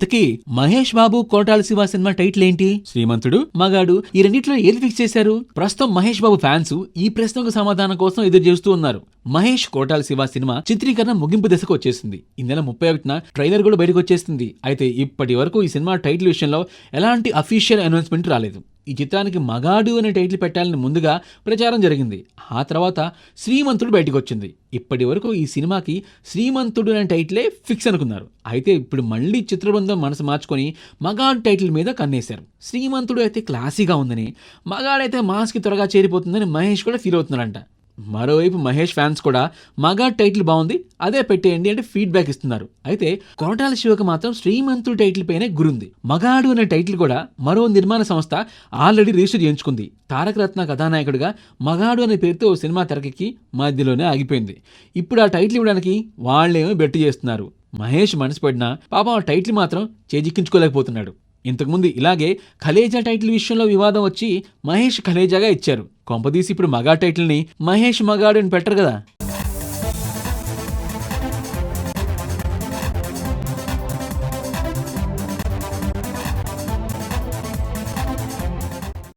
ఇంతకీ Mahesh Babu కోటాల Shiva cinema title ఏంటి? శ్రీమంతుడు, మగాడు, ఈ రెండిట్లో ఏది ఫిక్స్ చేశారు? ప్రస్తుతం మహేష్ బాబు ఫ్యాన్స్ ఈ ప్రశ్నకు సమాధానం కోసం ఎదురు చూస్తూ ఉన్నారు. మహేష్ కోటాల శివ సినిమా చిత్రీకరణ ముగింపు దశకు వచ్చేసింది. ఈ నెల 31న ట్రైలర్ కూడా బయటకు వచ్చేస్తుంది. అయితే ఇప్పటి వరకు ఈ సినిమా టైటిల్ విషయంలో ఎలాంటి అఫీషియల్ అనౌన్స్మెంట్ రాలేదు. ఈ చిత్రానికి మగాడు అనే టైటిల్ పెట్టాలని ముందుగా ప్రచారం జరిగింది. ఆ తర్వాత శ్రీమంతుడు బయటకు వచ్చింది. ఇప్పటి వరకు ఈ సినిమాకి శ్రీమంతుడు అనే టైటిలే ఫిక్స్ అనుకున్నారు. అయితే ఇప్పుడు మళ్ళీ చిత్రబృందం మనసు మార్చుకొని మగాడు టైటిల్ మీద కన్నేశారు. శ్రీమంతుడు అయితే క్లాసీగా ఉందని, మగాడైతే మాస్కి త్వరగా చేరిపోతుందని మహేష్ కూడా ఫీల్ అవుతున్నారంట. మరోవైపు మహేష్ ఫ్యాన్స్ కూడా మగాడ్ టైటిల్ బాగుంది, అదే పెట్టేయండి అంటే ఫీడ్బ్యాక్ ఇస్తున్నారు. అయితే కోటాల శివకు మాత్రం శ్రీమంతుడు టైటిల్ పైనే గురుంది. మగాడు అనే టైటిల్ కూడా మరో నిర్మాణ సంస్థ ఆల్రెడీ రిజిస్టర్ చేయించుకుంది. తారక రత్న కథానాయకుడిగా మగాడు అనే పేరుతో సినిమా తెరకెక్కి మధ్యలోనే ఆగిపోయింది. ఇప్పుడు ఆ టైటిల్ ఇవ్వడానికి వాళ్ళేమో బెట్టు చేస్తున్నారు. మహేష్ మనసు పడినా పాపం ఆ టైటిల్ మాత్రం చేజిక్కించుకోలేకపోతున్నాడు. ఇంతకుముందు ఇలాగే ఖలేజా టైటిల్ విషయంలో వివాదం వచ్చి మహేష్ ఖలేజాగా ఇచ్చారు. కొంపదీసి ఇప్పుడు మగా టైటిల్ని మహేష్ మగాడు అని పెట్టరు కదా.